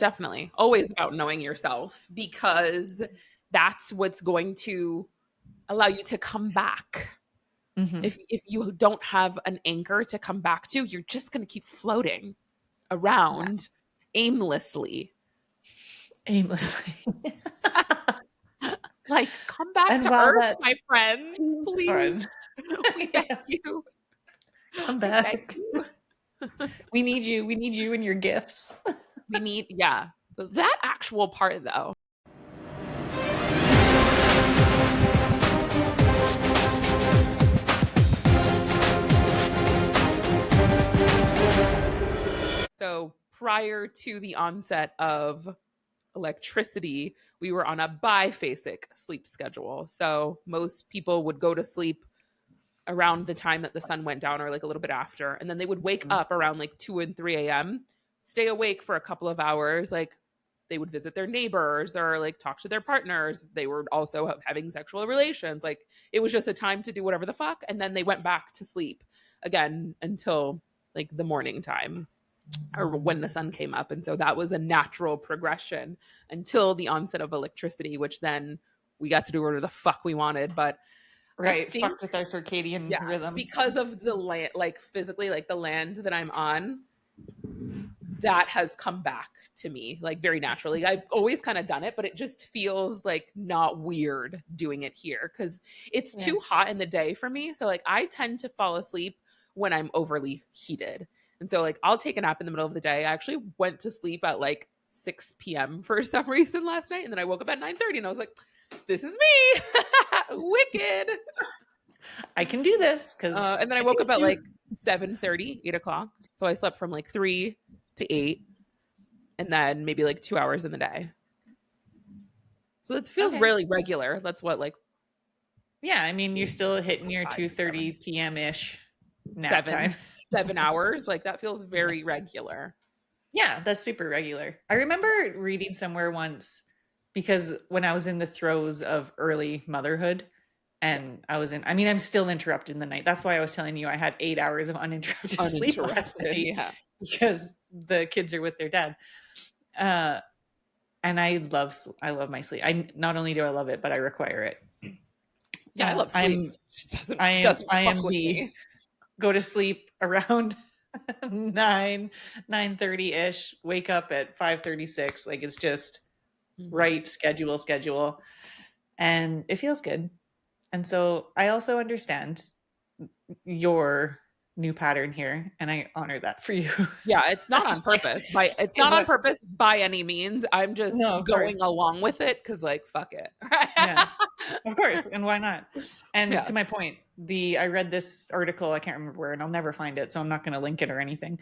Definitely. Always about knowing yourself, because that's what's going to allow you to come back. Mm-hmm. If you don't have an anchor to come back to, you're just going to keep floating around aimlessly. Aimlessly. Like, come back And to while earth, that my friends, seems please. fun, We beg yeah, you. come I beg back. you. We need you. We need you and your gifts. We need, yeah. But that actual part, though. So prior to the onset of electricity, we were on a biphasic sleep schedule. So most people would go to sleep around the time that the sun went down, or like a little bit after. And then they would wake up around like 2 and 3 a.m., stay awake for a couple of hours. Like they would visit their neighbors or like talk to their partners. They were also having sexual relations. Like it was just a time to do whatever the fuck. And then they went back to sleep again until like the morning time, or when the sun came up. And so that was a natural progression until the onset of electricity, which then we got to do whatever the fuck we wanted. But I Right. think, Fucked with our circadian yeah, rhythms. because of the land, like physically, like the land that I'm on, that has come back to me like very naturally. I've always kind of done it, but it just feels like not weird doing it here because it's Yeah. too hot in the day for me. So like I tend to fall asleep when I'm overly heated. And so like I'll take a nap in the middle of the day. I actually went to sleep at like 6 p.m. for some reason last night. And then I woke up at 9:30 and I was like, this is me. Wicked. I can do this because And then I woke up at like 7:30, 8 o'clock. So I slept from like 3 to 8, and then maybe like 2 hours in the day. So it feels really regular. That's what, like Yeah, I mean, you're still hitting your 5, 6, 7, 2:30 p.m.-ish nap 7, time. 7 hours. Like that feels Yeah. very regular. Yeah, that's super regular. I remember reading somewhere once because when I was in the throes of early motherhood and I mean, I'm still interrupted in the night. That's why I was telling you I had 8 hours of uninterrupted sleep last Uninterrupted. night Yeah. because the kids are with their dad. And I love my sleep. I not only do I love it, but I require it. Yeah, I love sleep. It just doesn't I fuck am with the me. go to sleep around 9:30 ish, wake up at 5:36. Like it's just right schedule. And it feels good. And so I also understand your new pattern here, and I honor that for you. Yeah, it's not on It's like, purpose. It's it not on what purpose by any means. I'm just no, of course. going along with it because like fuck it. Yeah. Of course, and why not? And Yeah. to my point, I read this article, I can't remember where, and I'll never find it, so I'm not going to link it or anything.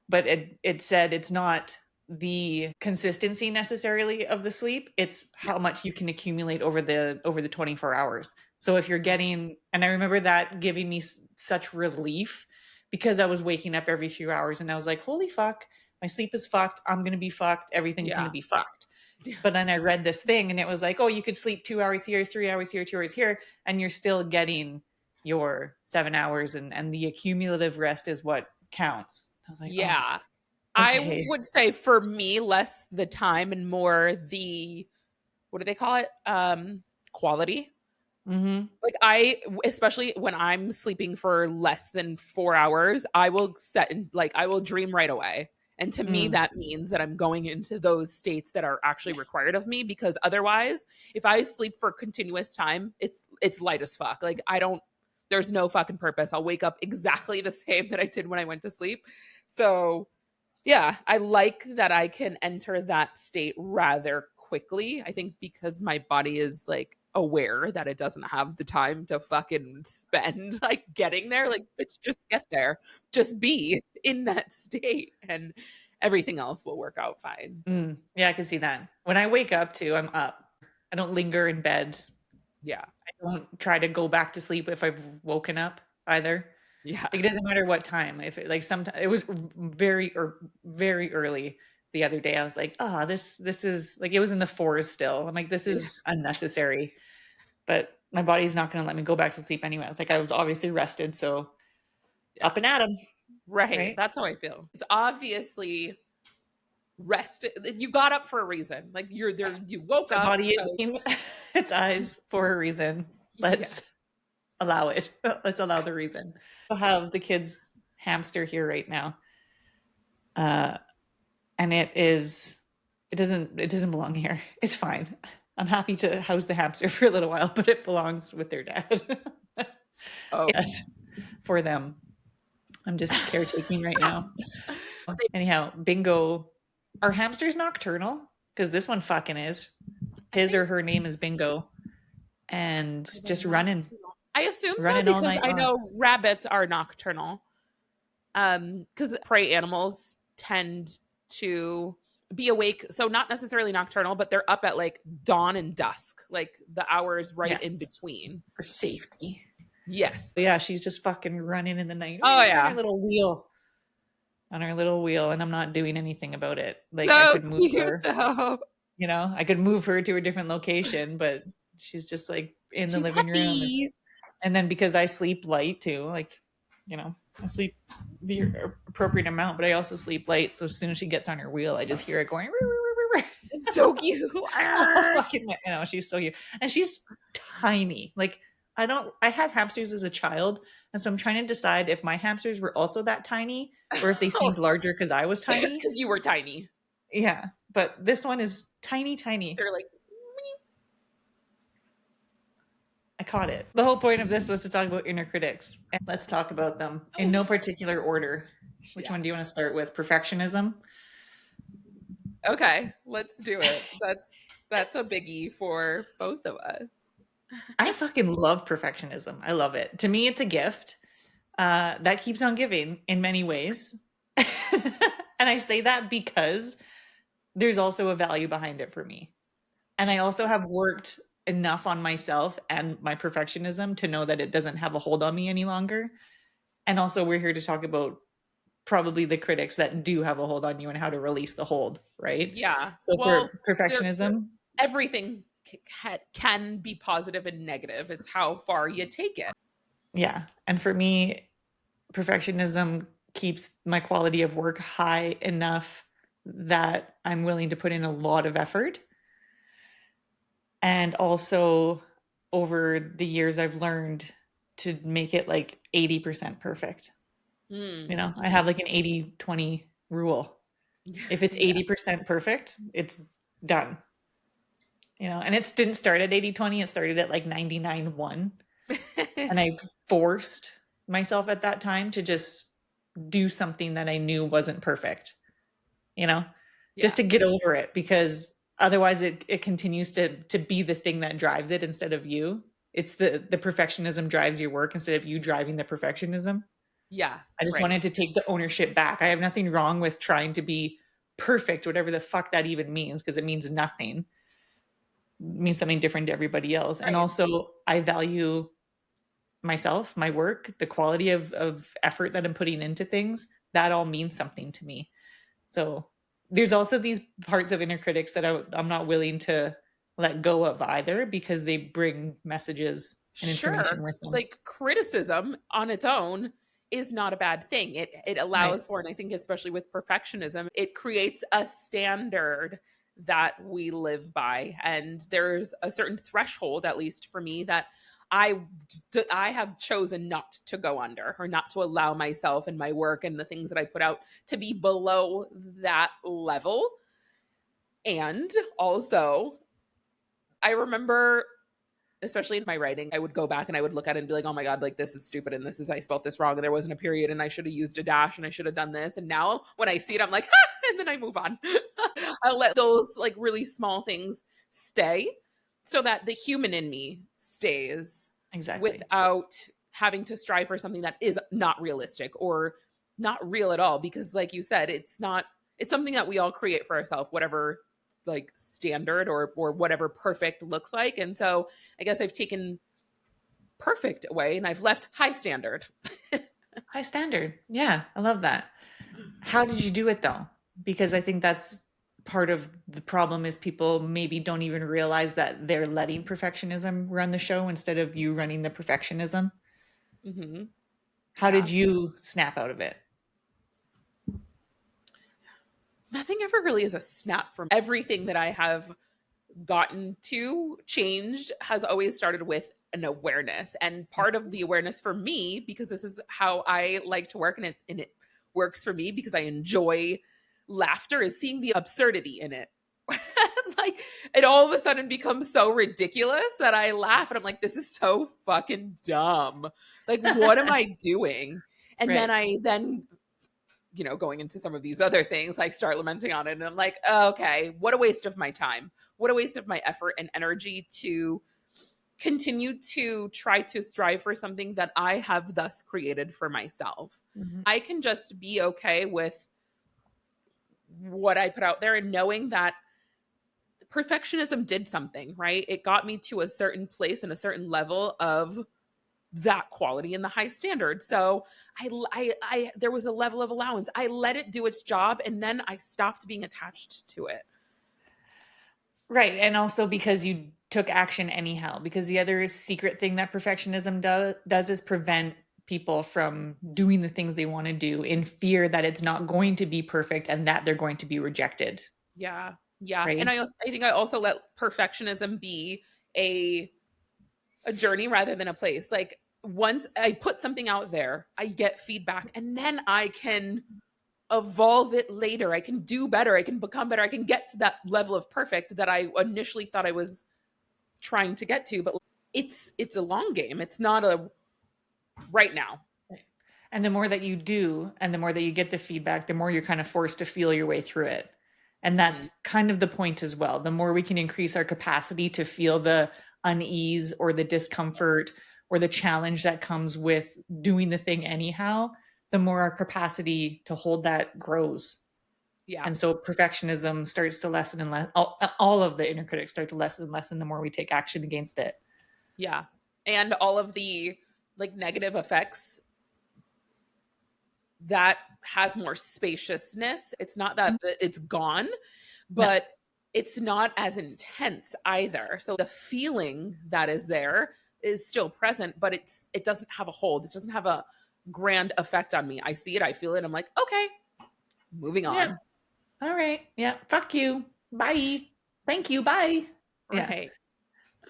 But it said it's not the consistency necessarily of the sleep, it's how much you can accumulate over the 24 hours. So if you're getting, and I remember that giving me such relief because I was waking up every few hours and I was like, holy fuck, my sleep is fucked. I'm going to be fucked. Everything's going to Yeah. be fucked. But then I read this thing and it was like, oh, you could sleep 2 hours here, 3 hours here, 2 hours here, and you're still getting your 7 hours, and the accumulative rest is what counts. I was like, Yeah. oh, I okay. would say for me, less the time and more the, what do they call it? Quality. Mm-hmm. Like especially when I'm sleeping for less than 4 hours, I will I will dream right away. And to me, Mm. that means that I'm going into those states that are actually required of me, because otherwise, if I sleep for continuous time, it's light as fuck. Like there's no fucking purpose. I'll wake up exactly the same that I did when I went to sleep. So yeah, I like that I can enter that state rather quickly. I think because my body is like aware that it doesn't have the time to fucking spend like getting there. Like, bitch, just get there. Just be in that state and everything else will work out fine. Yeah, I can see that. When I wake up too, I'm up. I don't linger in bed. Yeah. I don't try to go back to sleep if I've woken up either. Yeah. Like, it doesn't matter what time. If it, like sometimes it was very early the other day. I was like, oh, this is like, it was in the fours still. I'm like, this is unnecessary. But my body's not going to let me go back to sleep anyway. I was like, I was obviously rested, so Yeah. up and at 'em, Right. right? That's how I feel. It's obviously rest. You got up for a reason. Like you're there, you woke The up. body is So seeing its eyes for a reason. yeah. Let's allow it. Let's allow the reason. I have the kids' hamster here right now. And it doesn't belong here. It's fine. I'm happy to house the hamster for a little while, but it belongs with their dad. Oh, Yes, for them. I'm just caretaking right now. Anyhow, Bingo. Are hamsters nocturnal? Because this one fucking is. I His or think her name is Bingo. And are they just running, nocturnal? I assume so running all because night I long. know rabbits are nocturnal. Because prey animals tend to be awake, so not necessarily nocturnal, but they're up at like dawn and dusk, like the hours right Yeah, in between. for safety. Yes. But yeah, she's just fucking running in the night Oh on her yeah. little wheel. On her little wheel, and I'm not doing anything about it. Like I So could move cute her, though. I could move her to a different location, but she's just like in the She's living room. happy. And then because I sleep light too, like, I sleep the appropriate amount, but I also sleep light. So as soon as she gets on her wheel, I just hear it going. It's so cute. Oh, fucking, she's so cute. And she's tiny. Like, I had hamsters as a child. And so I'm trying to decide if my hamsters were also that tiny or if they seemed larger because I was tiny. Because you were tiny. Yeah. But this one is tiny, tiny. They're like, I caught it. The whole point of this was to talk about inner critics. And let's talk about them in no particular order. Which one do you want to start with? Perfectionism? okay, let's do it. That's a biggie for both of us. I fucking love perfectionism. I love it. To me, it's a gift that keeps on giving in many ways. And I say that because there's also a value behind it for me. And I also have worked enough on myself and my perfectionism to know that it doesn't have a hold on me any longer. And also, we're here to talk about probably the critics that do have a hold on you and how to release the hold, right? Yeah. So Well, for there perfectionism, everything can be positive and negative. It's how far you take it. yeah. And for me, perfectionism keeps my quality of work high enough that I'm willing to put in a lot of effort. And also, over the years, I've learned to make it like 80% perfect. I have like an 80-20 rule. If it's Yeah. 80% perfect, it's done. And it didn't start at 80-20, it started at like 99-1. And I forced myself at that time to just do something that I knew wasn't perfect, you know, just Yeah. to get over it, because otherwise it continues to be the thing that drives it instead of you. It's the perfectionism drives your work instead of you driving the perfectionism. Yeah. I just Right. wanted to take the ownership back. I have nothing wrong with trying to be perfect, whatever the fuck that even means, because it means nothing. It means something different to everybody else. And Right. also, I value myself, my work, the quality of effort that I'm putting into things. That all means something to me. So there's also these parts of inner critics that I'm not willing to let go of either, because they bring messages and information Sure. with them. Like criticism on its own is not a bad thing. It Right. allows for, and I think especially with perfectionism, it creates a standard that we live by. And there's a certain threshold, at least for me, that I I have chosen not to go under, or not to allow myself and my work and the things that I put out to be below that level. And also, I remember, especially in my writing, I would go back and I would look at it and be like, oh my God, like this is stupid. And this is, I spelled this wrong. And there wasn't a period and I should have used a dash and I should have done this. And now when I see it, I'm like, ha! And then I move on. I'll let those like really small things stay so that the human in me stays Exactly. without having to strive for something that is not realistic or not real at all. Because like you said, it's something that we all create for ourselves, whatever like standard or whatever perfect looks like. And so I guess I've taken perfect away and I've left high standard. High standard. Yeah, I love that. How did you do it though? Because I think that's part of the problem, is people maybe don't even realize that they're letting perfectionism run the show instead of you running the perfectionism. Mm-hmm. How Yeah. did you snap out of it? Nothing ever really is a snap from everything that I have gotten to changed has always started with an awareness. And part of the awareness for me, because this is how I like to work, and it works for me because I enjoy laughter, is seeing the absurdity in it. Like, it all of a sudden becomes so ridiculous that I laugh and I'm like, this is so fucking dumb. Like, what am I doing? And Right. then going into some of these other things, I start lamenting on it. And I'm like, oh, okay, what a waste of my time. What a waste of my effort and energy to continue to try to strive for something that I have thus created for myself. Mm-hmm. I can just be okay with what I put out there and knowing that perfectionism did something, right? It got me to a certain place and a certain level of that quality and the high standard. So there was a level of allowance. I let it do its job, and then I stopped being attached to it. Right. And also because you took action anyhow, because the other secret thing that perfectionism does is prevent people from doing the things they want to do in fear that it's not going to be perfect and that they're going to be rejected. Yeah. Yeah. Right. And I think I also let perfectionism be a journey rather than a place. Like, once I put something out there, I get feedback, and then I can evolve it later. I can do better. I can become better. I can get to that level of perfect that I initially thought I was trying to get to. But it's a long game. It's not a right now. And the more that you do, and the more that you get the feedback, the more you're kind of forced to feel your way through it. And that's kind of the point as well. The more we can increase our capacity to feel the unease or the discomfort or the challenge that comes with doing the thing anyhow, the more our capacity to hold that grows. Yeah. And so perfectionism starts to lessen and less. All of the inner critics start to lessen and lessen the more we take action against it. Yeah. And all of the like negative effects, that has more spaciousness. It's not that it's gone, but it's not as intense either. So the feeling that is there is still present, but it doesn't have a hold. It doesn't have a grand effect on me. I see it, I feel it. I'm like, okay, moving on. Yeah. All right. Yeah. Fuck you. Bye. Thank you. Bye. Yeah. Right.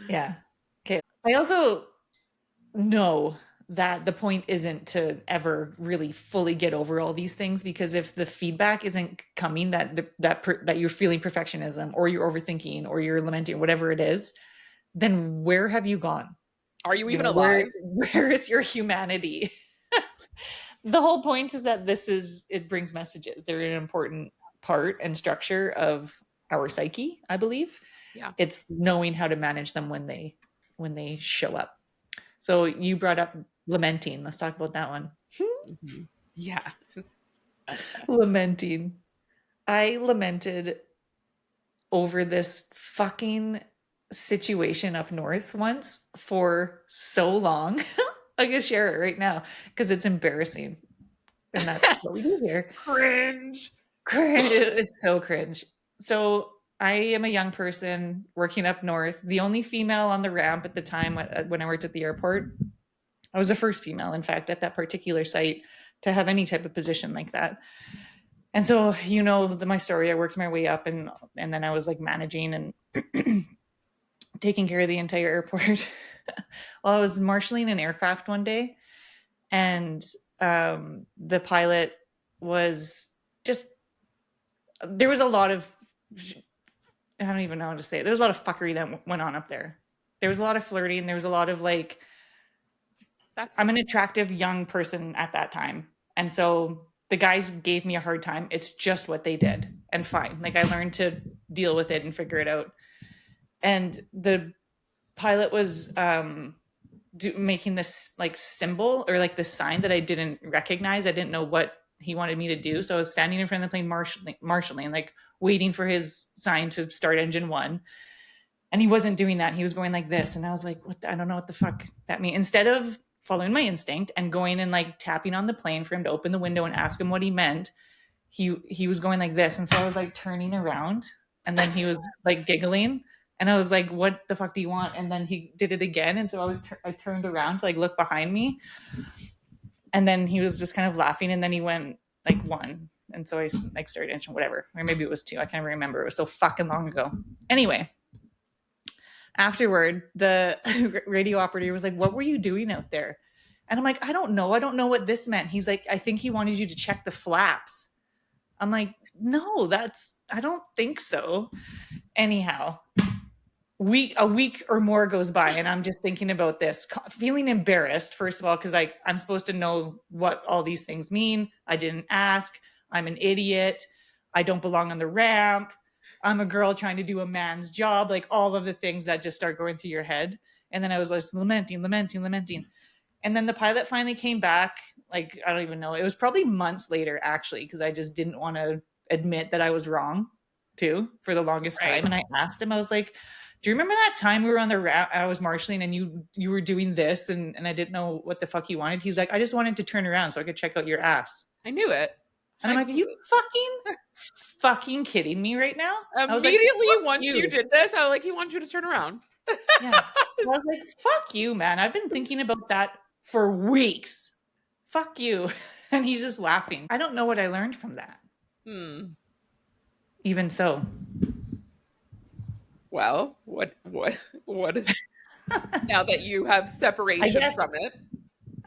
Yeah. Okay. I also know that the point isn't to ever really fully get over all these things, because if the feedback isn't coming that you're feeling perfectionism or you're overthinking or you're lamenting, whatever it is, then where have you gone? Are you even where alive? where is your humanity? The whole point is that it brings messages. They're an important part and structure of our psyche, I believe. Yeah. It's knowing how to manage them when they show up. So you brought up lamenting. Let's talk about that one. Mm-hmm. Yeah. Lamenting. I lamented over this fucking situation up north once for so long. I'm gonna share it right now because it's embarrassing. And that's what we do here. Cringe. Cringe. It's so cringe. So I am a young person working up north, the only female on the ramp at the time when I worked at the airport. I was the first female, in fact, at that particular site to have any type of position like that. And so, my story, I worked my way up and then I was like managing and taking care of the entire airport. Well, I was marshaling an aircraft one day, and the pilot was just, there was a lot of, I don't even know how to say it. There was a lot of fuckery that went on up there. There was a lot of flirting. There was a lot of like, I'm an attractive young person at that time. And so the guys gave me a hard time. It's just what they did. And fine. Like, I learned to deal with it and figure it out. And the pilot was making this like symbol or like this sign that I didn't recognize. I didn't know what he wanted me to do. So I was standing in front of the plane marshalling, like waiting for his sign to start engine one. And he wasn't doing that. He was going like this. And I was like, I don't know what the fuck that means. Instead of following my instinct and going and like tapping on the plane for him to open the window and ask him what he meant, he was going like this. And so I was like turning around, and then he was like giggling. And I was like, what the fuck do you want? And then he did it again. And so I turned around to like look behind me. And then he was just kind of laughing. And then he went like 1, And so I like started itching, whatever. Or maybe it was 2. I can't even remember. It was so fucking long ago. Anyway, afterward, the radio operator was like, "What were you doing out there?" And I'm like, "I don't know. I don't know what this meant." He's like, "I think he wanted you to check the flaps." I'm like, "No, I don't think so." Anyhow, a week or more goes by and I'm just thinking about this, feeling embarrassed, first of all, because like I'm supposed to know what all these things mean. I didn't ask. I'm an idiot. I don't belong on the ramp. I'm a girl trying to do a man's job, like all of the things that just start going through your head. And then I was just lamenting. And then the pilot finally came back. Like, I don't even know. It was probably months later, actually, because I just didn't want to admit that I was wrong too for the longest time. And I asked him, I was like, "Do you remember that time we were on the route? I was marshalling and you were doing this and I didn't know what the fuck you wanted." He's like, "I just wanted to turn around so I could check out your ass." I knew it. And I'm like, "Are you fucking kidding me right now?" I was like, Immediately once you did this, I was like, he wants you to turn around. Yeah. I was like, "Fuck you, man. I've been thinking about that for weeks. Fuck you." And he's just laughing. I don't know what I learned from that. Even so. Well, what is now that you have separation from it?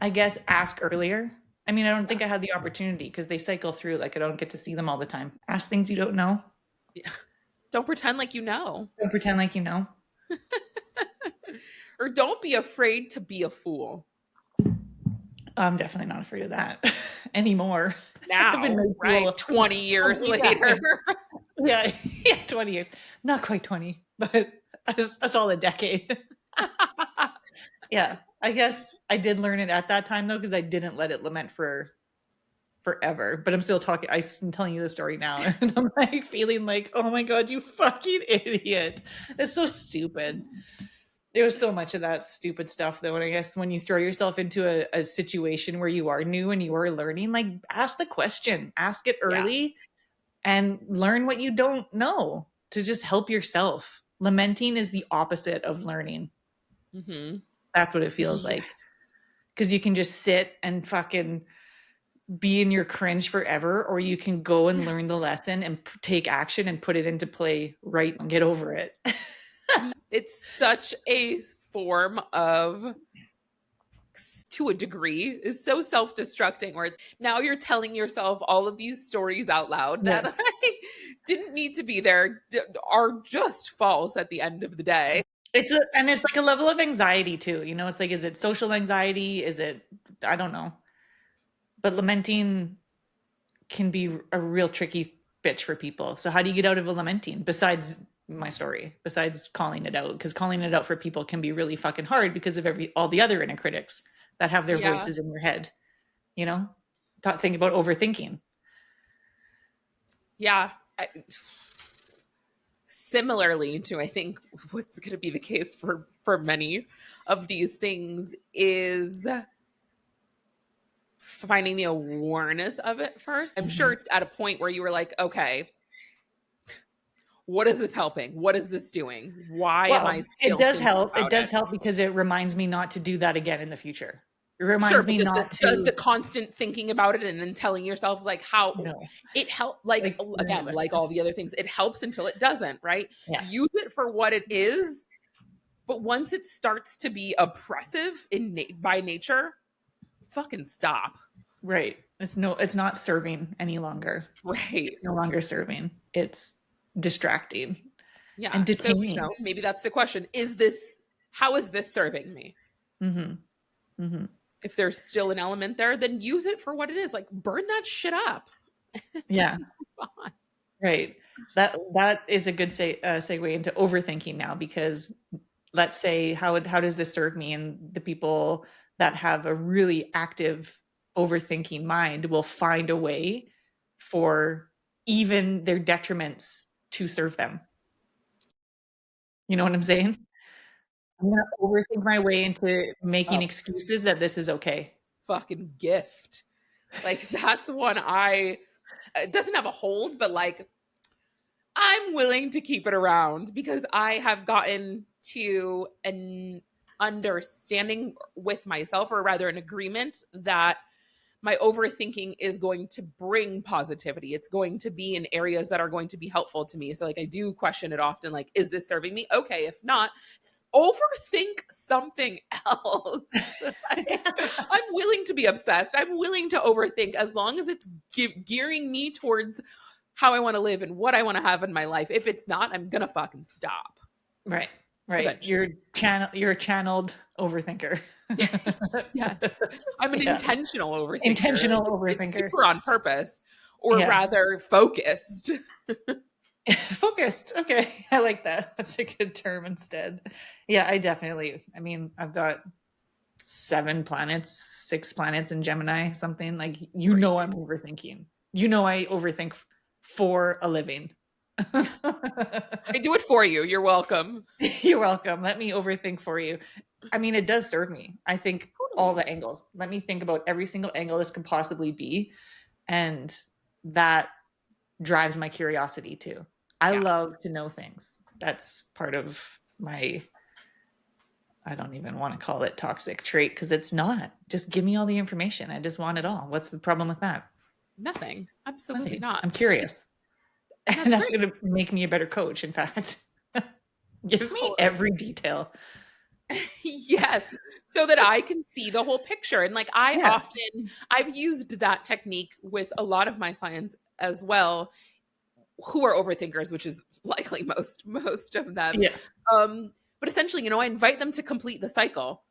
I guess ask earlier. I mean, I don't think I had the opportunity because they cycle through. Like, I don't get to see them all the time. Ask things you don't know. Yeah. Don't pretend like you know. Don't pretend like you know. Or don't be afraid to be a fool. I'm definitely not afraid of that anymore. Now, right? 20 years later. Yeah, 20 years. Not quite 20, but a solid decade. Yeah, I guess I did learn it at that time, though, because I didn't let it lament for forever. But I'm still talking. I'm telling you the story now, and I'm like feeling like, oh my God, you fucking idiot. It's so stupid. There was so much of that stupid stuff, though. And I guess when you throw yourself into a situation where you are new and you are learning, like, ask the question, ask it early, and learn what you don't know to just help yourself. Lamenting is the opposite of learning. Mm-hmm. That's what it feels like. Because you can just sit and fucking be in your cringe forever, or you can go and learn the lesson and take action and put it into play right and get over it. It's such a form of, to a degree, is so self-destructing, where it's now you're telling yourself all of these stories out loud that I didn't need to be there, are just false at the end of the day. It's like a level of anxiety too. You know, it's like, is it social anxiety? Is it, I don't know. But lamenting can be a real tricky bitch for people. So how do you get out of a lamenting besides my story, besides calling it out? Because calling it out for people can be really fucking hard because of all the other inner critics that have their voices in your head. You know, think about overthinking. Yeah. Similarly to, I think, what's going to be the case for many of these things is finding the awareness of it first. I'm sure at a point where you were like, okay, what is this helping? What is this doing? Why am I still It does help. It does help because it reminds me not to do that again in the future. It reminds me not to. Does the constant thinking about it and then telling yourself like how it helps, like again, like all the other things, it helps until it doesn't, right? Yeah. Use it for what it is. But once it starts to be oppressive by nature, fucking stop. Right. It's not serving any longer. Right. It's no longer serving. It's distracting. Yeah. And detaining. So, maybe that's the question. How is this serving me? Mm-hmm. Mm-hmm. If there's still an element there, then use it for what it is. Like, burn that shit up. Yeah. Right. That is a good segue into overthinking now, because let's say, how does this serve me? And the people that have a really active overthinking mind will find a way for even their detriments to serve them. You know what I'm saying? I'm going to overthink my way into making excuses that this is okay. Fucking gift. Like, that's one it doesn't have a hold, but like, I'm willing to keep it around because I have gotten to an understanding with myself, or rather an agreement, that my overthinking is going to bring positivity. It's going to be in areas that are going to be helpful to me. So like I do question it often, like, is this serving me? Okay, if not, overthink something else. I'm willing to be obsessed. I'm willing to overthink as long as it's gearing me towards how I want to live and what I want to have in my life. If it's not, I'm gonna fucking stop. Right. Eventually. You're a channeled overthinker. Yes. I'm an intentional overthinker. Intentional It's overthinker. super on purpose, or rather focused. Focused. Okay. I like that. That's a good term instead. Yeah, I mean, I've got 6 planets in Gemini, something like, I'm overthinking. I overthink for a living. I do it for you. You're welcome. You're welcome. Let me overthink for you. I mean, it does serve me. I think all the angles. Let me think about every single angle this could possibly be. And that drives my curiosity too. I love to know things. That's part of my, I don't even want to call it toxic trait, because it's not. Just give me all the information. I just want it all. What's the problem with that? Nothing. Absolutely Nothing. not. I'm curious. And that's going to make me a better coach, in fact. Give me every detail. Yes, so that I can see the whole picture. And like I've used that technique with a lot of my clients as well, who are overthinkers, which is likely most of them. Yeah. But essentially, I invite them to complete the cycle.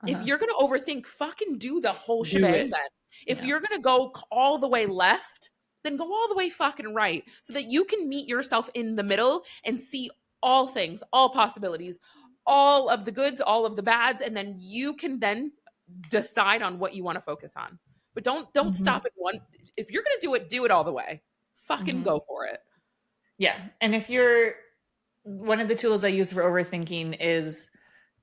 If you're going to overthink, fucking do the whole shebang then. If you're going to go all the way left, then go all the way fucking right, so that you can meet yourself in the middle and see all things, all possibilities, all of the goods, all of the bads, and then you can then decide on what you want to focus on. But don't stop at one. If you're going to do it all the way. Fucking go for it. Yeah. And one of the tools I use for overthinking is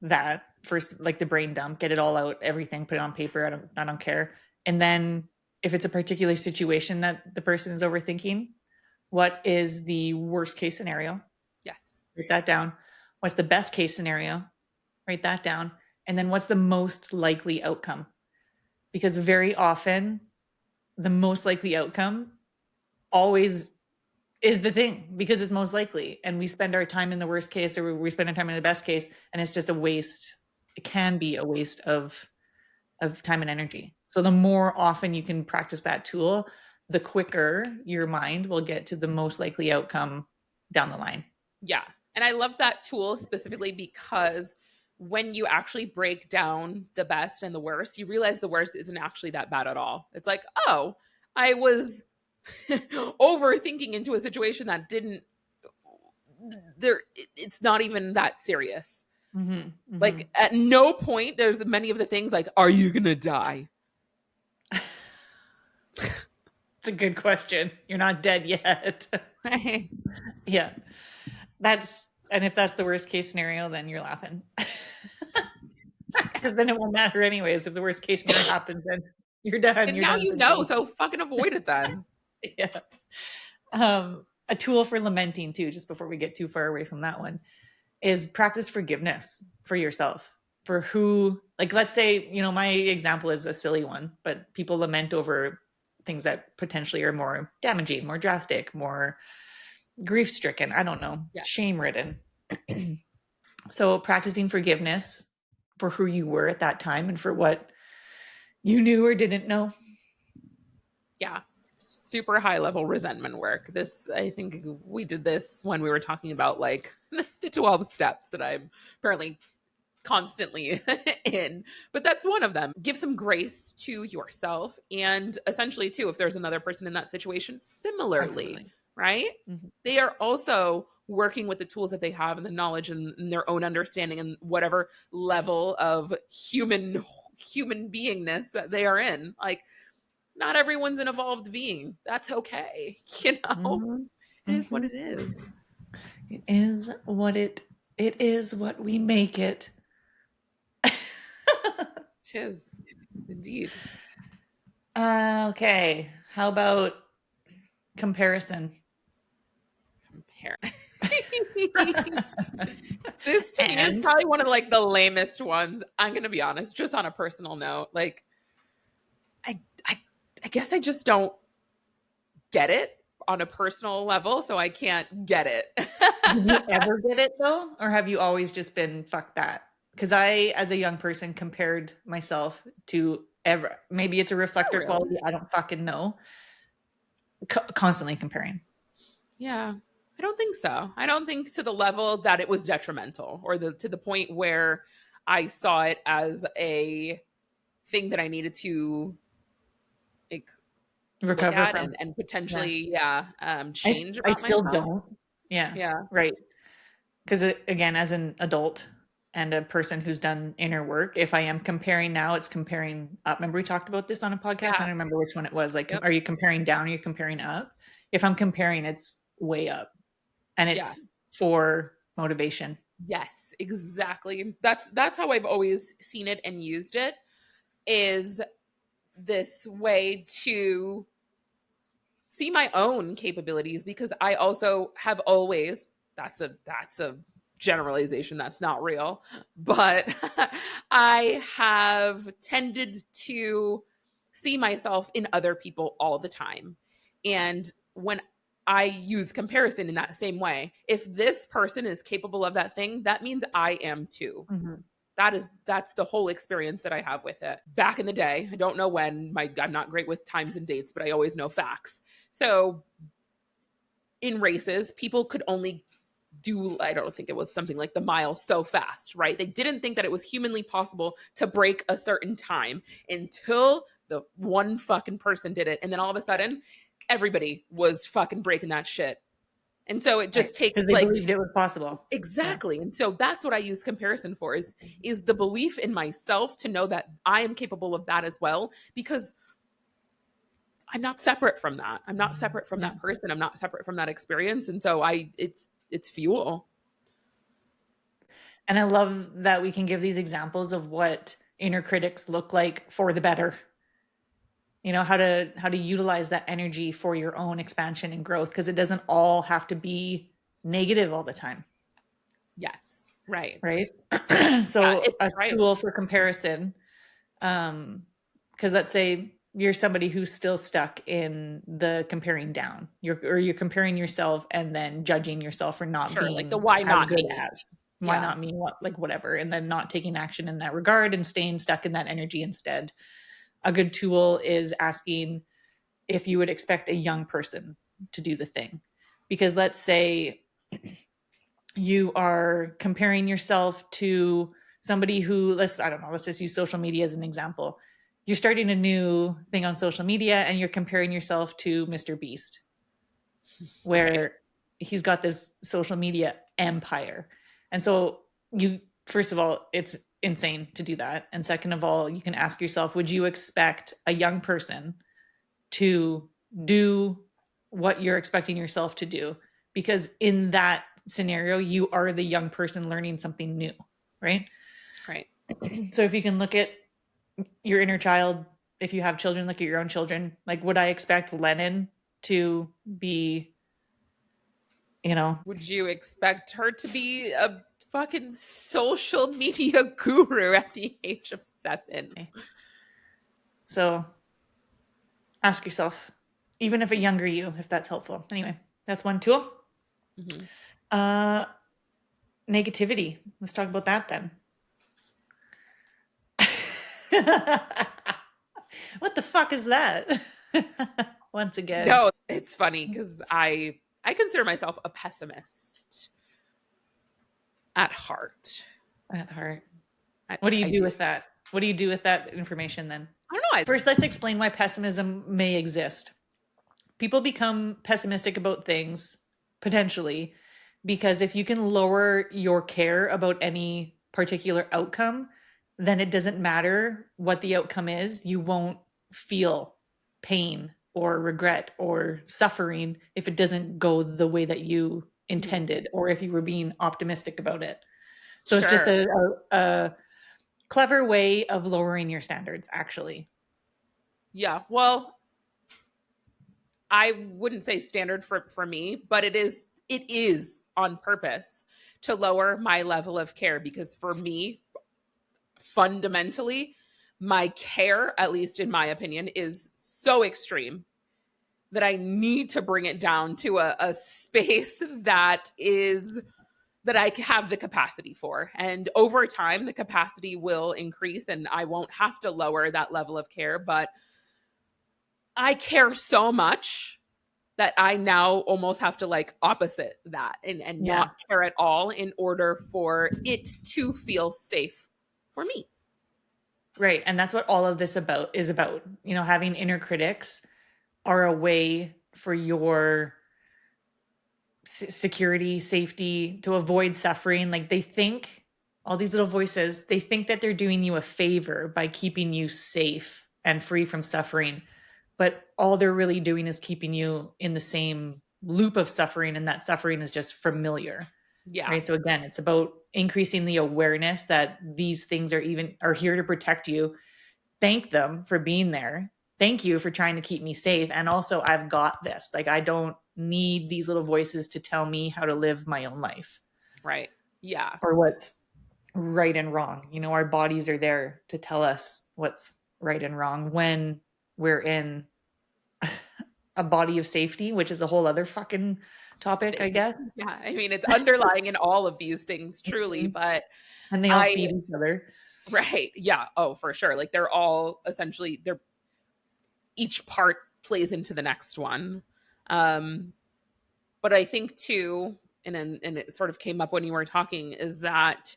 that first, like the brain dump, get it all out, everything, put it on paper. I don't care. And then if it's a particular situation that the person is overthinking, what is the worst case scenario? Yes. Write that down. What's the best case scenario? Write that down. And then what's the most likely outcome? Because very often the most likely outcome always is the thing, because it's most likely. And we spend our time in the worst case, or we spend our time in the best case, and it's just a waste. It can be a waste of time and energy. So the more often you can practice that tool, the quicker your mind will get to the most likely outcome down the line. Yeah. And I love that tool specifically because when you actually break down the best and the worst, you realize the worst isn't actually that bad at all. It's like, oh, I was overthinking into a situation that it's not even that serious. Like at no point there's many of the things like, are you gonna die? It's a good question. You're not dead yet. Yeah. And if that's the worst case scenario, then you're laughing. Because then it won't matter anyways. If the worst case scenario happens, then you're done. And now so fucking avoid it then. Yeah. A tool for lamenting too, just before we get too far away from that one, is practice forgiveness for yourself. For who, like, let's say, my example is a silly one, but people lament over things that potentially are more damaging, more drastic, more grief-stricken, I don't know, shame-ridden. So practicing forgiveness for who you were at that time and for what you knew or didn't know. Yeah. Super high level resentment work. I think we did this when we were talking about like the 12 steps that I'm apparently constantly in, but that's one of them. Give some grace to yourself, and essentially too, if there's another person in that situation similarly. Absolutely. Right? They are also working with the tools that they have and the knowledge and their own understanding and whatever level of human beingness that they are in. Like, not everyone's an evolved being. That's okay. It is what it is. It is what we make it. Tis indeed. Okay. How about comparison? This to me is probably one of like the lamest ones. I'm gonna be honest, just on a personal note. Like, I I guess I just don't get it on a personal level, so I can't get it. Did you ever get it though? Or have you always just been fuck that? Because I, as a young person, compared myself to maybe it's a reflector really. quality. I don't fucking know. Constantly comparing. Yeah. I don't think so. I don't think to the level that it was detrimental or to the point where I saw it as a thing that I needed to like look Recover at from. and Yeah. potentially I, change I about still myself. don't. Yeah. Yeah. Right. Because again, as an adult and a person who's done inner work, if I am comparing now, it's comparing up. Remember we talked about this on a podcast? I Yeah. don't remember which one it was. Like, Yep. are you comparing down? Or are you comparing up? If I'm comparing, it's way up, and Yeah. it's for motivation. Yes, exactly. That's how I've always seen it and used it, is this way to see my own capabilities, because I also have always, that's a generalization, that's not real, but I have tended to see myself in other people all the time. And when I use comparison in that same way, if this person is capable of that thing, that means I am too. Mm-hmm. That's the whole experience that I have with it. Back in the day, I don't know when, I'm not great with times and dates, but I always know facts. So in races, people could only do, I don't think it was something like the mile so fast, right? They didn't think that it was humanly possible to break a certain time until the one fucking person did it. And then all of a sudden, everybody was fucking breaking that shit. And so it Right. just takes Because they like, believed it was possible. Yeah. exactly. And so that's what I use comparison for, is the belief in myself to know that I am capable of that as well, because I'm not separate from that. I'm not separate from Yeah. that person. I'm not separate from that experience. And so it's fuel. And I love that we can give these examples of what inner critics look like for the better. You know, how to utilize that energy for your own expansion and growth, because it doesn't all have to be negative all the time. Yes. Right. Right. Yeah. So It's a right. tool for comparison, because let's say you're somebody who's still stuck in the comparing down, you're comparing yourself and then judging yourself for not Sure. Like the being why as not good me? as. Why Yeah. not me? What, like, whatever, and then not taking action in that regard and staying stuck in that energy instead. A good tool is asking if you would expect a young person to do the thing. Because let's say you are comparing yourself to somebody who, I don't know, let's just use social media as an example. You're starting a new thing on social media and you're comparing yourself to Mr. Beast, Right. where he's got this social media empire. And so you, first of all, it's insane to do that. And second of all, you can ask yourself, would you expect a young person to do what you're expecting yourself to do? Because in that scenario, you are the young person learning something new, right? Right. So if you can look at your inner child, if you have children, look at your own children. Like, would I expect Lennon to be, you know, Would you expect her to be a fucking social media guru at the age of 7? so ask yourself, even if a younger you, if that's helpful. Anyway, that's one tool. Mm-hmm. Uh, Negativity. Let's talk about that then. What the fuck is that? Once again. No, it's funny because I consider myself a pessimist at heart. At heart. I, What do you I do do. with that? What do you do with that information then? I don't know. First, let's explain why pessimism may exist. People become pessimistic about things potentially because if you can lower your care about any particular outcome, then it doesn't matter what the outcome is. You won't feel pain or regret or suffering if it doesn't go the way that you Mhm. intended or if you were being optimistic about it. So it's just Sure. a clever way of lowering your standards, actually. Yeah. Well, I wouldn't say standard for me, but it is on purpose to lower my level of care, because for me, fundamentally, my care, at least in my opinion, is so extreme that I need to bring it down to a space that I have the capacity for. And over time, the capacity will increase and I won't have to lower that level of care. But I care so much that I now almost have to like opposite that and Yeah. not care at all in order for it to feel safe for me. Right. And that's what all of this is about. You know, having inner critics are a way for your security, safety, to avoid suffering. Like they think, all these little voices, they think that they're doing you a favor by keeping you safe and free from suffering. But all they're really doing is keeping you in the same loop of suffering, and that suffering is just familiar. Yeah. Right. So again, it's about increasing the awareness that these things are here to protect you. Thank them for being there. Thank you for trying to keep me safe. And also, I've got this. Like, I don't need these little voices to tell me how to live my own life. Right. Yeah. Or what's right and wrong. You know, our bodies are there to tell us what's right and wrong when we're in a body of safety, which is a whole other fucking topic, I guess. Yeah. I mean, it's underlying in all of these things, truly, but and they all feed each other. Right. Yeah. Oh, for sure. Like they're all essentially each part plays into the next one. But I think too, and it sort of came up when you were talking, is that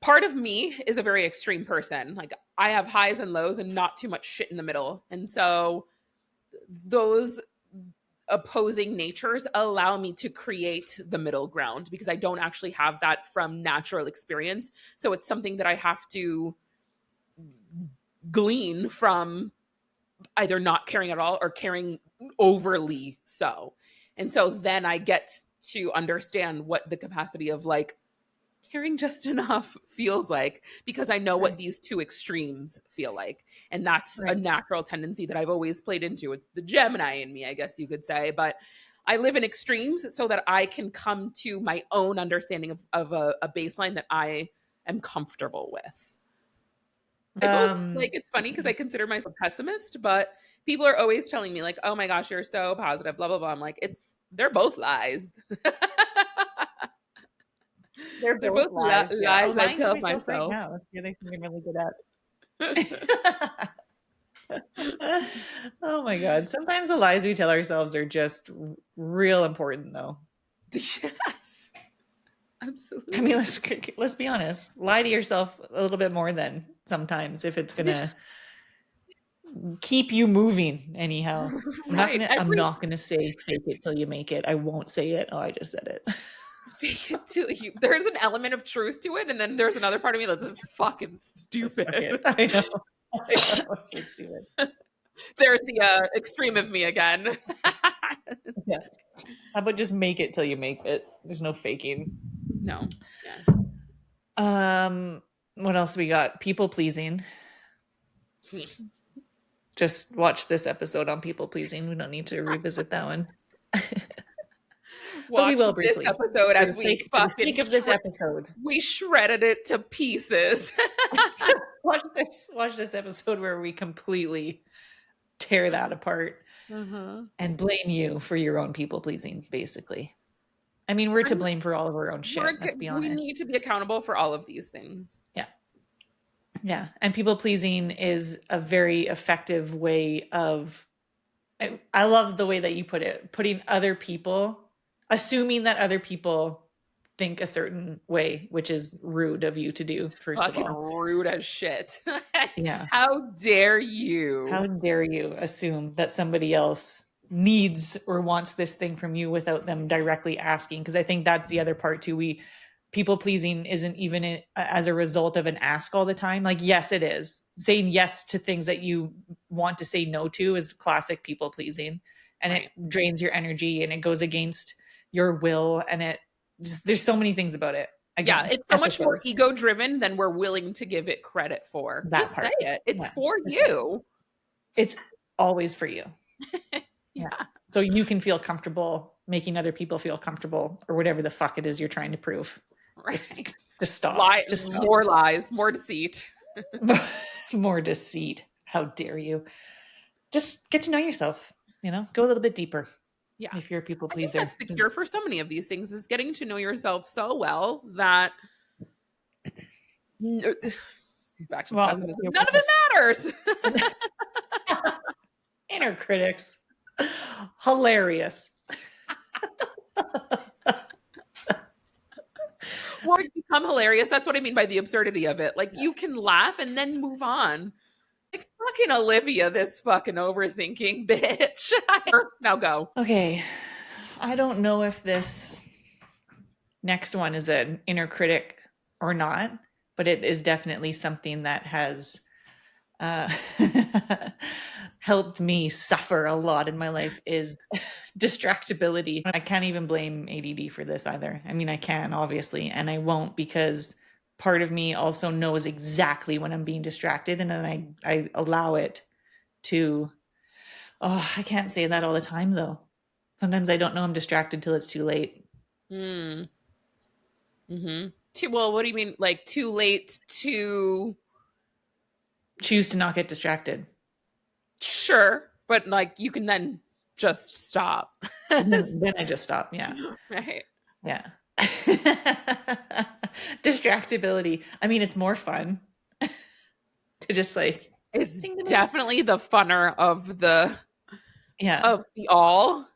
part of me is a very extreme person. Like I have highs and lows and not too much shit in the middle. And so those opposing natures allow me to create the middle ground because I don't actually have that from natural experience. So it's something that I have to glean from either not caring at all or caring overly so. And so then I get to understand what the capacity of like caring just enough feels like, because I know what these two extremes feel like. And that's a natural tendency that I've always played into. It's the Gemini in me, I guess you could say. But I live in extremes so that I can come to my own understanding of a baseline that I am comfortable with. Like it's funny because I consider myself a pessimist, but people are always telling me like, oh my gosh, you're so positive, blah, blah, blah. I'm like, they're both lies. They're both lies. Lies I tell myself. Right now. That's the other thing I'm really good at. Oh my God. Sometimes the lies we tell ourselves are just real important though. Yes. Absolutely. I mean, let's be honest. Lie to yourself a little bit more then sometimes if it's going to keep you moving anyhow. I'm not going to say fake it till you make it. I won't say it. Oh, I just said it. Fake it till you. There's an element of truth to it, and then there's another part of me that's fucking stupid. I know. It's so stupid. There's the extreme of me again. Yeah. How about just make it till you make it? There's no faking. No. Yeah. What else we got? People pleasing. Just watch this episode on people pleasing. We don't need to revisit that one. But we will briefly. This episode as we fucking of this episode. We shredded it to pieces. Watch this episode where we completely tear that apart and blame you for your own people pleasing, basically. I mean, we're to blame for all of our own shit. Let's be honest. We need to be accountable for all of these things. Yeah. Yeah. And people pleasing is a very effective way of, I love the way that you put it, putting other people, assuming that other people think a certain way, which is rude of you to do, first of all. Fucking rude as shit. Yeah. How dare you? How dare you assume that somebody else needs or wants this thing from you without them directly asking? Because I think that's the other part too. People pleasing isn't even as a result of an ask all the time. Like, yes, it is. Saying yes to things that you want to say no to is classic people pleasing, and it drains your energy and it goes against your will, and there's so many things about it. Again, it's so much more ego driven than we're willing to give it credit for. Just say it. It's for you. It's always for you. Yeah. So you can feel comfortable making other people feel comfortable, or whatever the fuck it is you're trying to prove. Right. Just stop. Just stop. More lies, more deceit. More deceit. How dare you? Just get to know yourself, go a little bit deeper Yeah. if you're a people I think pleaser. that's the cure for so many of these things is getting to know yourself so well that back to the Well, pessimism. your None of it matters. inner critics. Hilarious. Or become hilarious. That's what I mean by the absurdity of it. Like you can laugh and then move on. Like fucking Olivia, this fucking overthinking bitch. Now go. Okay. I don't know if this next one is an inner critic or not, but it is definitely something that has uh, helped me suffer a lot in my life is distractibility. I can't even blame ADD for this either. I mean, I can obviously, and I won't because part of me also knows exactly when I'm being distracted, and then I allow it to. Oh, I can't say that all the time though. Sometimes I don't know I'm distracted till it's too late. Mm. Mm-hmm. Too well, what do you mean? Like too late to Choose to not get distracted. sure, but like you can then just stop. Then I just stop. Yeah. Right. Yeah. Distractibility. I mean, it's more fun to just like It's ding, ding, ding. definitely the funner Yeah. of the all.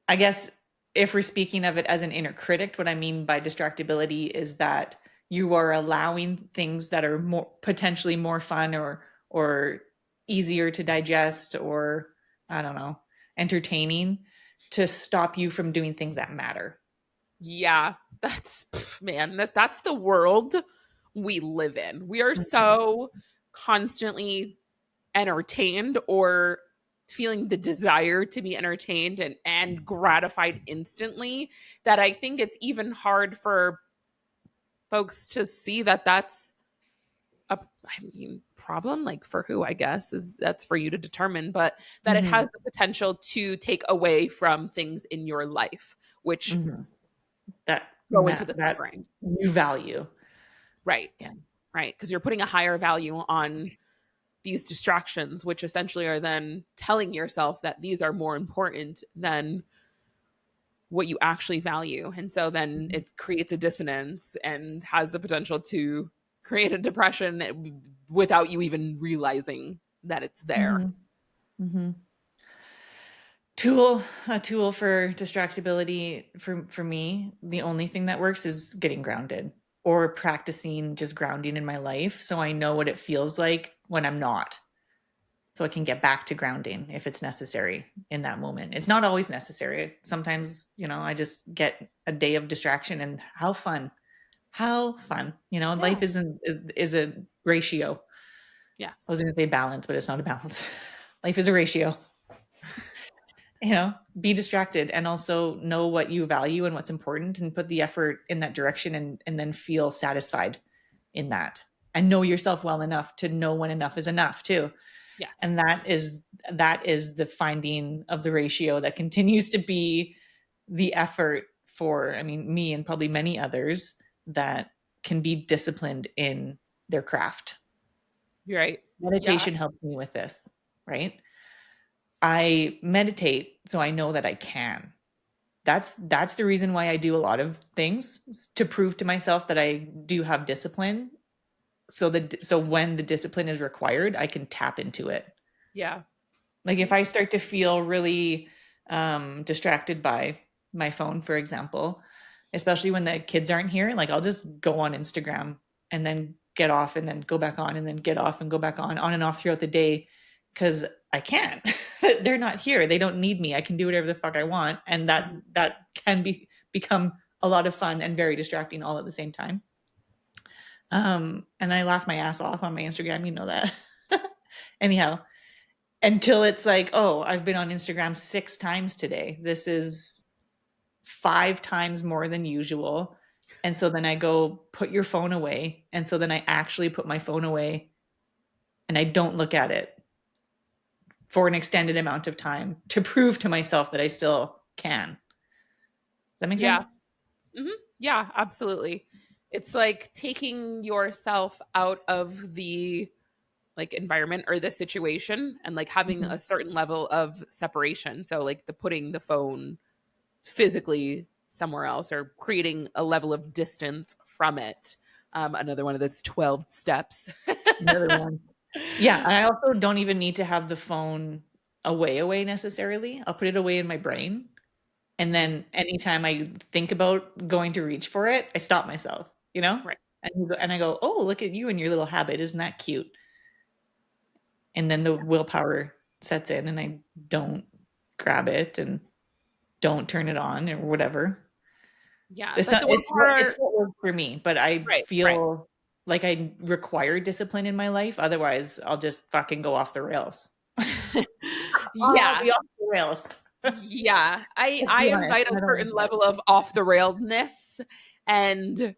I guess if we're speaking of it as an inner critic, what I mean by distractibility is that you are allowing things that are more potentially more fun or easier to digest or I don't know, entertaining to stop you from doing things that matter. Yeah, that's man, that's the world we live in. We are Mhm. so constantly entertained or feeling the desire to be entertained and gratified instantly that I think it's even hard for folks to see that that's a problem like for who I guess is that's for you to determine, but that it Mhm. has the potential to take away from things in your life which Mhm. That go into the that suffering. you value. Right. Yeah. Right. Because you're putting a higher value on these distractions, which essentially are then telling yourself that these are more important than what you actually value. And so then Mhm. it creates a dissonance and has the potential to create a depression without you even realizing that it's there. Mhm. Mhm. A tool for distractibility for me, the only thing that works is getting grounded or practicing just grounding in my life so I know what it feels like when I'm not. So I can get back to grounding if it's necessary in that moment. It's not always necessary. Sometimes, I just get a day of distraction and how fun. How fun. Yeah. Life is a ratio. I was Yes. going to say balance, but it's not a balance. Life is a ratio. Be distracted and also know what you value and what's important and put the effort in that direction and then feel satisfied in that and know yourself well enough to know when enough is enough too. And Yes. that is the finding of the ratio that continues to be the effort for, I mean, me and probably many others that can be disciplined in their craft. You're right. Yeah. Meditation helps me with this, right? I meditate so I know that I can. That's the reason why I do a lot of things to prove to myself that I do have discipline. So when the discipline is required, I can tap into it. Yeah. Like if I start to feel really distracted by my phone, for example, especially when the kids aren't here, like I'll just go on Instagram and then get off and then go back on and then get off and go back on and off throughout the day because I can't. They're not here. They don't need me. I can do whatever the fuck I want, and that can become a lot of fun and very distracting all at the same time. And I laugh my ass off on my Instagram, you know that. Anyhow, until it's like, oh, I've been on Instagram 6 times today. This is 5 times more than usual. And so then I go, put your phone away. And so then I actually put my phone away and I don't look at it for an extended amount of time to prove to myself that I still can. Does that make Yeah. sense? Yeah, absolutely. It's like taking yourself out of the like environment or the situation and like having Mhm. a certain level of separation. So like the putting the phone physically somewhere else or creating a level of distance from it. Another one of those 12 steps. Another one. Yeah, I also don't even need to have the phone away necessarily. I'll put it away in my brain, and Mm, then anytime I think about going to reach for it, I stop myself, you know? right. And I go, "Oh, look at you and your little habit. Isn't that cute?" And then the willpower sets in and I don't grab it and don't turn it on or whatever. Yeah. It's Like not the it's what it's willpower. what worked for me, but I Right. Right. feel like I require discipline in my life, otherwise I'll just fucking go off the rails. I'll Yeah. be off the rails. Yeah. I Let's I be honest, invite a I don't certain like that. level of off the railedness and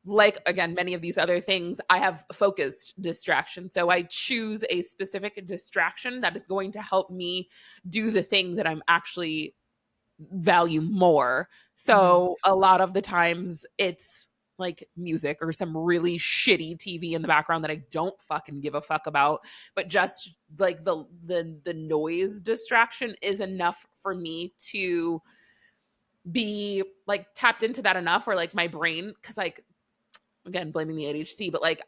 like again many of these other things I have focused distraction, so I choose a specific distraction that is going to help me do the thing that I'm actually value more. Mhm. So a lot of the times it's like music or some really shitty TV in the background that I don't fucking give a fuck about, but just like the noise distraction is enough for me to be like tapped into that enough or like my brain cuz like again blaming the ADHD, but like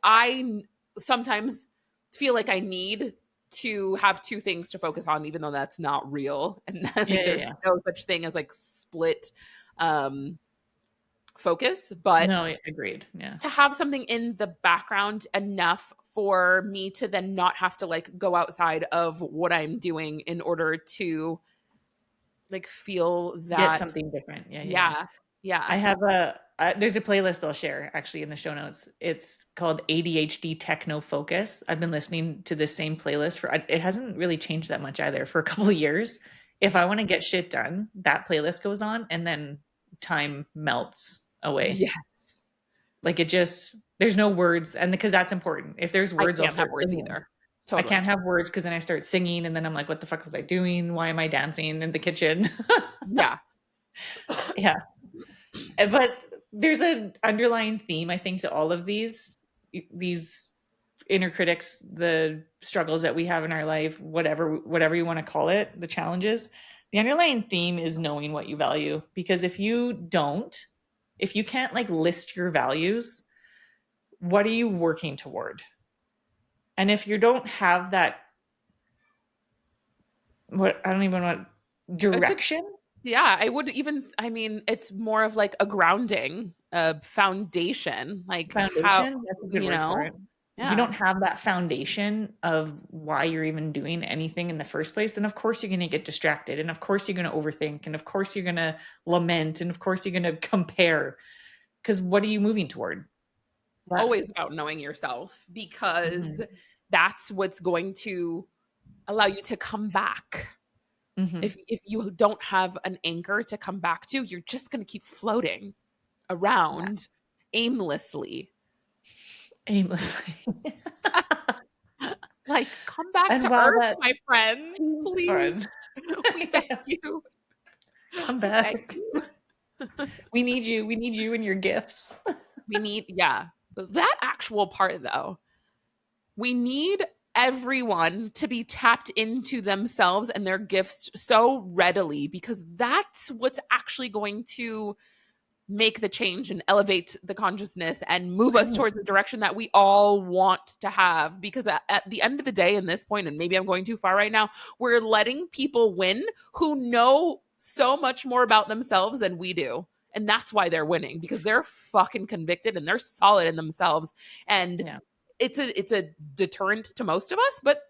sometimes feel like I need to have two things to focus on, even though that's not real. And Yeah, like yeah, there's yeah. no such thing as like split um focus, but No, agreed, yeah. to have something in the background enough for me to then not have to like go outside of what I'm doing in order to like feel Get that something different. Yeah, yeah, yeah. yeah, yeah. I have there's a playlist I'll share actually in the show notes. It's called ADHD Techno Focus. I've been listening to this same playlist for it hasn't really changed that much either for a couple of years. If I want to get shit done, that playlist goes on and then time melts away. Yes. Like it just there's no words and because that's important. If there's I words, I'll can't have start words singing. either. I Totally. can't have words because then I start singing and then I'm like, what the fuck was I doing? Why am I dancing in the kitchen? Yeah. Yeah. But there's an underlying theme, I think, to all of these inner critics, the struggles that we have in our life, whatever you want to call it, the challenges. The underlying theme is knowing what you value. Because if you don't, if you can't like list your values, what are you working toward? And if you don't have that, what I don't even want It's a direction, yeah, I would even I mean, it's more of like a grounding, a foundation, like how foundation, that's a good you word for know? it. If you Yeah. don't have that foundation of why you're even doing anything in the first place, then of course you're going to get distracted. And of course you're going to overthink. And of course you're going to lament. And of course you're going to compare. Because what are you moving toward? That. Always about knowing yourself because Mhm. that's what's going to allow you to come back. Mhm. If you don't have an anchor to come back to, you're just going to keep floating Yeah. around aimlessly. Aimlessly. Like, come back And to while earth, that my friends, seems please. fun, We beg you. come We beg back. you. We need you. We need you and your gifts. We need, yeah. That actual part, though, we need everyone to be tapped into themselves and their gifts so readily because that's what's actually going to make the change and elevate the consciousness and move us Right. towards the direction that we all want to have. Because at the end of the day, in this point, and maybe I'm going too far right now, we're letting people win who know so much more about themselves than we do. And that's why they're winning because they're fucking convicted and they're solid in themselves. And Yeah. it's a deterrent to most of us, but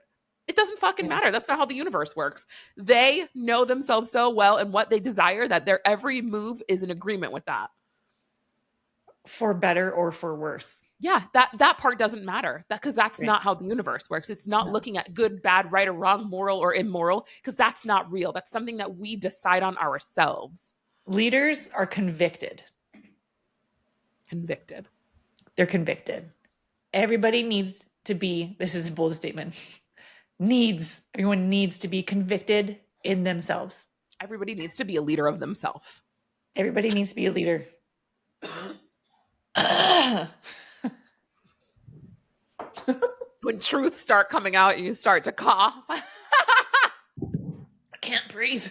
it doesn't fucking Yeah. matter. That's not how the universe works. They know themselves so well and what they desire that their every move is in agreement with that. For better or for worse. Yeah, that part doesn't matter. That because that's Right. not how the universe works. It's not No. looking at good, bad, right or wrong, moral or immoral, because that's not real. That's something that we decide on ourselves. Leaders are convicted. Convicted. They're convicted. Everybody needs to be, this is a bold statement, everyone needs to be convicted in themselves. Everybody needs to be a leader of themselves. Everybody needs to be a leader. When truths start coming out and you start to cough. I can't breathe.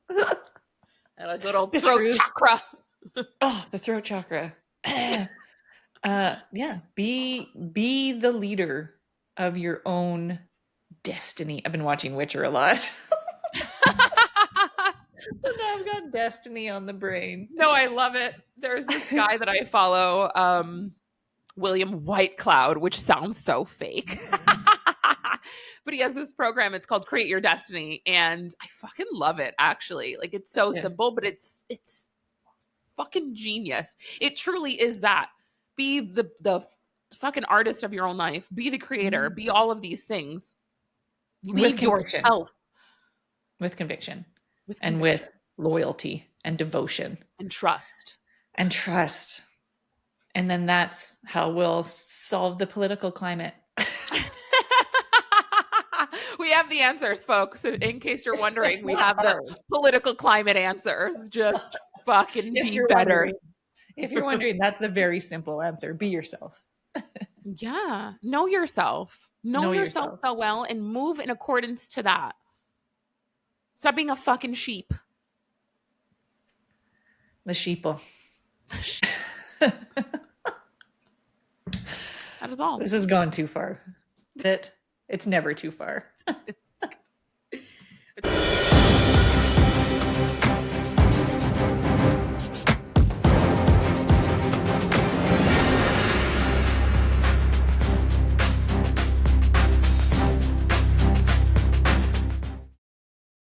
And a good old The throat truth. chakra. Oh, the throat chakra. Yeah, be the leader of your own destiny. I've been watching Witcher a lot. Now I've got destiny on the brain. No, I love it. There's this guy that I follow, William Whitecloud, which sounds so fake. But he has this program. It's called Create Your Destiny, and I fucking love it. Actually, like it's so simple, but it's fucking genius. It truly is that. Be the fucking artist of your own life. Be the creator. Be all of these things. Lead yourself with conviction, with and with loyalty and devotion and trust. And then that's how we'll solve the political climate. We have the answers, folks. In case you're wondering, we have the political climate answers. Just fucking be better. If you're wondering, that's the very simple answer. Be yourself. Yeah. Know yourself. Know yourself so well and move in accordance to that. Stop being a fucking sheep. The sheeple. That is all. This has gone too far. It's never too far.